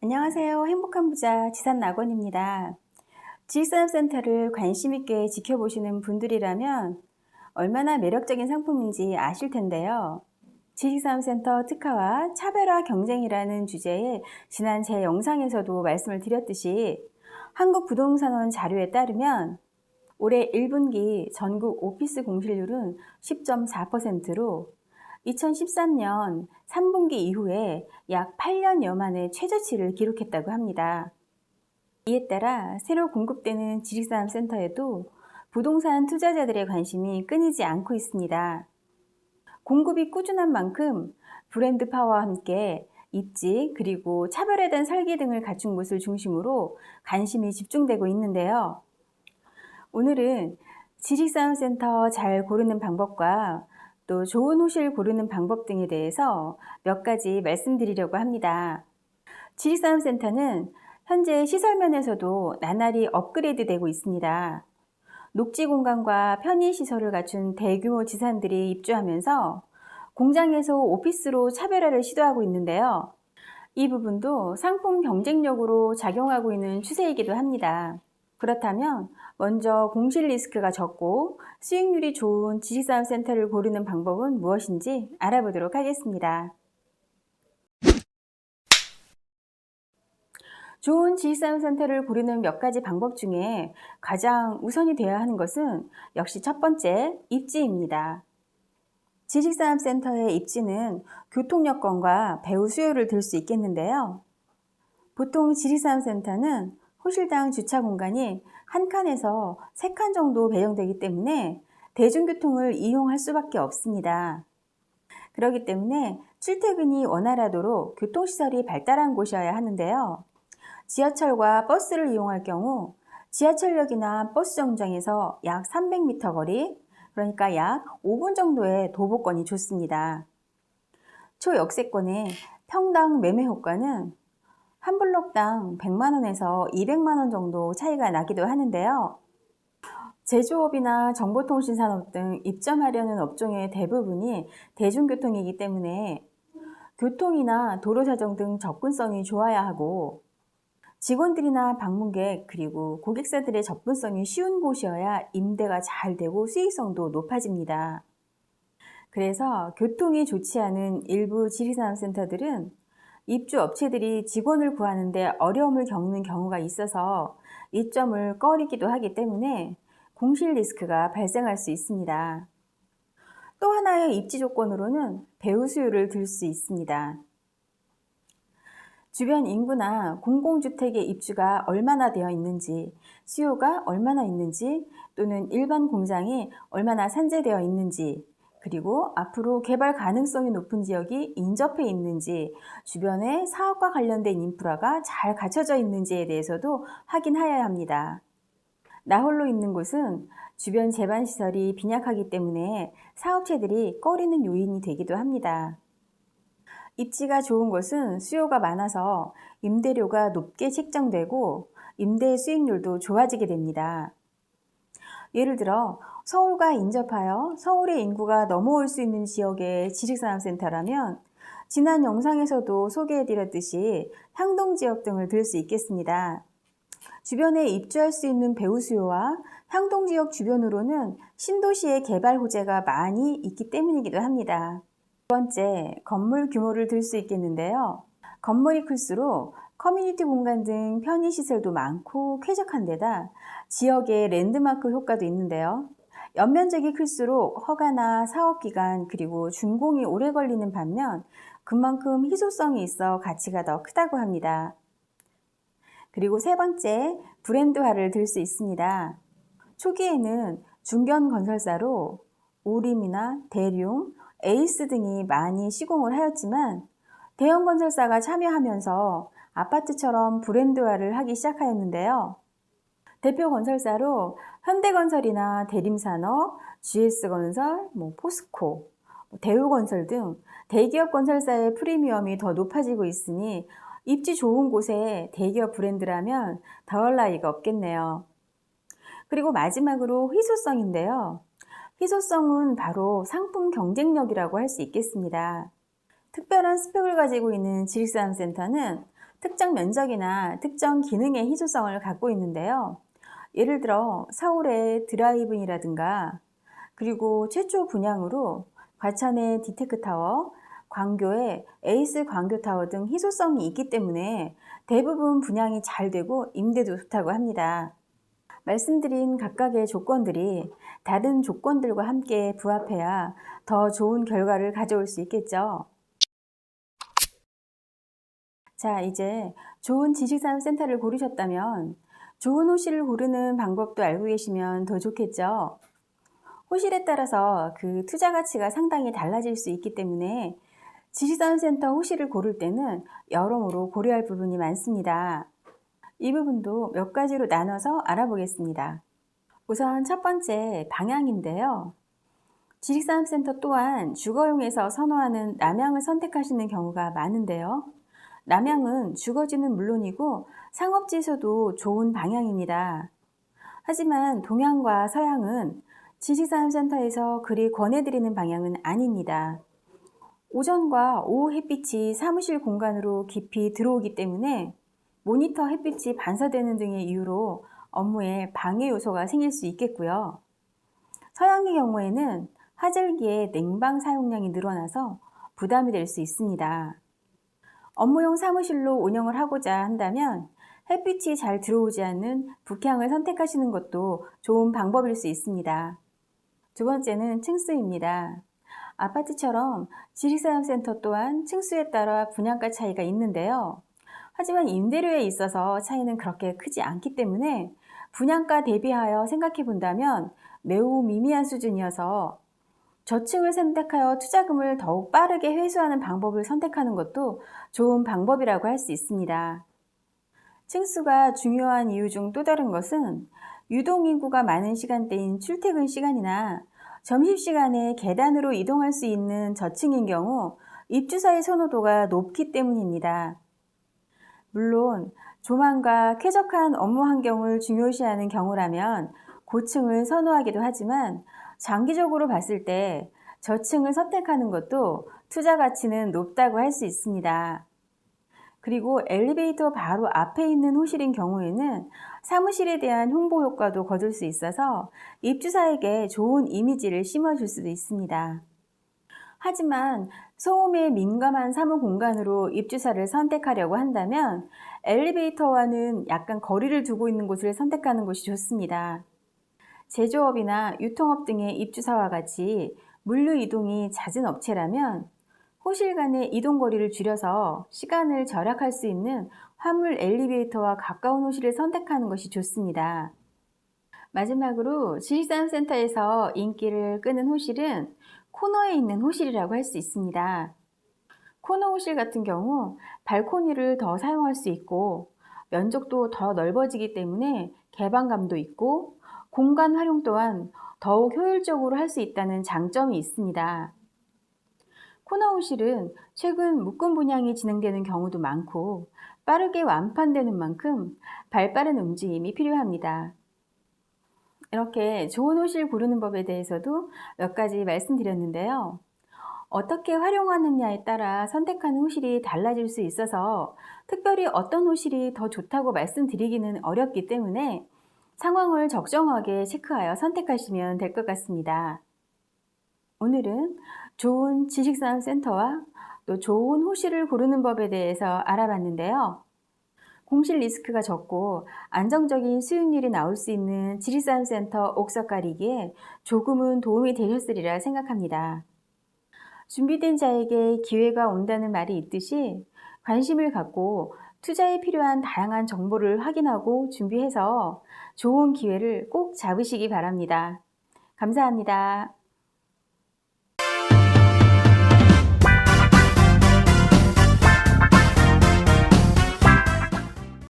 안녕하세요. 행복한 부자 지산낙원입니다. 지식산업센터를 관심 있게 지켜보시는 분들이라면 얼마나 매력적인 상품인지 아실 텐데요. 지식산업센터 특화와 차별화 경쟁이라는 주제에 지난 제 영상에서도 말씀을 드렸듯이 한국부동산원 자료에 따르면 올해 1분기 전국 오피스 공실률은 10.4%로 2013년 3분기 이후에 약 8년여 만에 최저치를 기록했다고 합니다. 이에 따라 새로 공급되는 지식산업센터에도 부동산 투자자들의 관심이 끊이지 않고 있습니다. 공급이 꾸준한 만큼 브랜드 파워와 함께 입지 그리고 차별화된 설계 등을 갖춘 곳을 중심으로 관심이 집중되고 있는데요. 오늘은 지식산업센터 잘 고르는 방법과 또 좋은 호실 고르는 방법 등에 대해서 몇 가지 말씀드리려고 합니다. 지식산업센터는 현재 시설면에서도 나날이 업그레이드 되고 있습니다. 녹지 공간과 편의시설을 갖춘 대규모 지산들이 입주하면서 공장에서 오피스로 차별화를 시도하고 있는데요. 이 부분도 상품 경쟁력으로 작용하고 있는 추세이기도 합니다. 그렇다면 먼저 공실 리스크가 적고 수익률이 좋은 지식산업센터를 고르는 방법은 무엇인지 알아보도록 하겠습니다. 좋은 지식산업센터를 고르는 몇 가지 방법 중에 가장 우선이 되어야 하는 것은 역시 첫 번째, 입지입니다. 지식산업센터의 입지는 교통 여건과 배후 수요를 들 수 있겠는데요. 보통 지식산업센터는 호실당 주차 공간이 한 칸에서 3칸 정도 배정되기 때문에 대중교통을 이용할 수밖에 없습니다. 그렇기 때문에 출퇴근이 원활하도록 교통시설이 발달한 곳이어야 하는데요. 지하철과 버스를 이용할 경우 지하철역이나 버스 정류장에서 약 300m 거리, 그러니까 약 5분 정도의 도보권이 좋습니다. 초역세권의 평당 매매 효과는 한 블록당 100만원에서 200만원 정도 차이가 나기도 하는데요. 제조업이나 정보통신산업 등 입점하려는 업종의 대부분이 대중교통이기 때문에 교통이나 도로사정 등 접근성이 좋아야 하고 직원들이나 방문객 그리고 고객사들의 접근성이 쉬운 곳이어야 임대가 잘 되고 수익성도 높아집니다. 그래서 교통이 좋지 않은 일부 지식산업센터들은 입주 업체들이 직원을 구하는 데 어려움을 겪는 경우가 있어서 입점을 꺼리기도 하기 때문에 공실 리스크가 발생할 수 있습니다. 또 하나의 입지 조건으로는 배후 수요를 들 수 있습니다. 주변 인구나 공공주택의 입주가 얼마나 되어 있는지, 수요가 얼마나 있는지, 또는 일반 공장이 얼마나 산재되어 있는지, 그리고 앞으로 개발 가능성이 높은 지역이 인접해 있는지, 주변에 사업과 관련된 인프라가 잘 갖춰져 있는지에 대해서도 확인하여야 합니다. 나홀로 있는 곳은 주변 제반시설이 빈약하기 때문에 사업체들이 꺼리는 요인이 되기도 합니다. 입지가 좋은 곳은 수요가 많아서 임대료가 높게 책정되고 임대 수익률도 좋아지게 됩니다. 예를 들어 서울과 인접하여 서울의 인구가 넘어올 수 있는 지역의 지식산업센터라면 지난 영상에서도 소개해드렸듯이 향동지역 등을 들 수 있겠습니다. 주변에 입주할 수 있는 배후 수요와 향동지역 주변으로는 신도시의 개발 호재가 많이 있기 때문이기도 합니다. 두 번째, 건물 규모를 들 수 있겠는데요. 건물이 클수록 커뮤니티 공간 등 편의시설도 많고 쾌적한 데다 지역의 랜드마크 효과도 있는데요. 연면적이 클수록 허가나 사업기간 그리고 준공이 오래 걸리는 반면 그만큼 희소성이 있어 가치가 더 크다고 합니다. 그리고 세 번째, 브랜드화를 들 수 있습니다. 초기에는 중견 건설사로 오림이나 대룡, 에이스 등이 많이 시공을 하였지만 대형 건설사가 참여하면서 아파트처럼 브랜드화를 하기 시작하였는데요. 대표 건설사로 현대건설이나 대림산업, GS건설, 포스코, 대우건설 등 대기업 건설사의 프리미엄이 더 높아지고 있으니 입지 좋은 곳에 대기업 브랜드라면 더할 나위가 없겠네요. 그리고 마지막으로 희소성인데요. 희소성은 바로 상품 경쟁력이라고 할 수 있겠습니다. 특별한 스펙을 가지고 있는 지식산업센터는 특정 면적이나 특정 기능의 희소성을 갖고 있는데요. 예를 들어 서울의 드라이브인이라든가 그리고 최초 분양으로 과천의 디테크타워, 광교의 에이스 광교타워 등 희소성이 있기 때문에 대부분 분양이 잘 되고 임대도 좋다고 합니다. 말씀드린 각각의 조건들이 다른 조건들과 함께 부합해야 더 좋은 결과를 가져올 수 있겠죠. 자, 이제 좋은 지식산업센터를 고르셨다면 좋은 호실을 고르는 방법도 알고 계시면 더 좋겠죠. 호실에 따라서 그 투자 가치가 상당히 달라질 수 있기 때문에 지식산업센터 호실을 고를 때는 여러모로 고려할 부분이 많습니다. 이 부분도 몇 가지로 나눠서 알아보겠습니다. 우선 첫 번째 방향인데요. 지식산업센터 또한 주거용에서 선호하는 남향을 선택하시는 경우가 많은데요. 남향은 주거지는 물론이고 상업지에서도 좋은 방향입니다. 하지만 동향과 서향은 지식산업센터에서 그리 권해드리는 방향은 아닙니다. 오전과 오후 햇빛이 사무실 공간으로 깊이 들어오기 때문에 모니터 햇빛이 반사되는 등의 이유로 업무에 방해 요소가 생길 수 있겠고요. 서양의 경우에는 화절기에 냉방 사용량이 늘어나서 부담이 될 수 있습니다. 업무용 사무실로 운영을 하고자 한다면 햇빛이 잘 들어오지 않는 북향을 선택하시는 것도 좋은 방법일 수 있습니다. 두 번째는 층수입니다. 아파트처럼 지식산업센터 또한 층수에 따라 분양가 차이가 있는데요. 하지만 임대료에 있어서 차이는 그렇게 크지 않기 때문에 분양가 대비하여 생각해 본다면 매우 미미한 수준이어서 저층을 선택하여 투자금을 더욱 빠르게 회수하는 방법을 선택하는 것도 좋은 방법이라고 할 수 있습니다. 층수가 중요한 이유 중 또 다른 것은 유동인구가 많은 시간대인 출퇴근 시간이나 점심시간에 계단으로 이동할 수 있는 저층인 경우 입주사의 선호도가 높기 때문입니다. 물론 조망과 쾌적한 업무 환경을 중요시하는 경우라면 고층을 선호하기도 하지만 장기적으로 봤을 때 저층을 선택하는 것도 투자 가치는 높다고 할 수 있습니다. 그리고 엘리베이터 바로 앞에 있는 호실인 경우에는 사무실에 대한 홍보 효과도 거둘 수 있어서 입주사에게 좋은 이미지를 심어줄 수도 있습니다. 하지만 소음에 민감한 사무 공간으로 입주사를 선택하려고 한다면 엘리베이터와는 약간 거리를 두고 있는 곳을 선택하는 것이 좋습니다. 제조업이나 유통업 등의 입주사와 같이 물류 이동이 잦은 업체라면 호실 간의 이동 거리를 줄여서 시간을 절약할 수 있는 화물 엘리베이터와 가까운 호실을 선택하는 것이 좋습니다. 마지막으로 지식산업센터에서 인기를 끄는 호실은 코너에 있는 호실이라고 할 수 있습니다. 코너 호실 같은 경우 발코니를 더 사용할 수 있고 면적도 더 넓어지기 때문에 개방감도 있고 공간 활용 또한 더욱 효율적으로 할 수 있다는 장점이 있습니다. 코너 호실은 최근 묶음 분양이 진행되는 경우도 많고 빠르게 완판되는 만큼 발빠른 움직임이 필요합니다. 이렇게 좋은 호실 고르는 법에 대해서도 몇 가지 말씀드렸는데요. 어떻게 활용하느냐에 따라 선택하는 호실이 달라질 수 있어서 특별히 어떤 호실이 더 좋다고 말씀드리기는 어렵기 때문에 상황을 적정하게 체크하여 선택하시면 될 것 같습니다. 오늘은 좋은 지식산업센터와 또 좋은 호실을 고르는 법에 대해서 알아봤는데요. 공실 리스크가 적고 안정적인 수익률이 나올 수 있는 지식산업센터 옥석 가리기에 조금은 도움이 되셨으리라 생각합니다. 준비된 자에게 기회가 온다는 말이 있듯이 관심을 갖고 투자에 필요한 다양한 정보를 확인하고 준비해서 좋은 기회를 꼭 잡으시기 바랍니다. 감사합니다.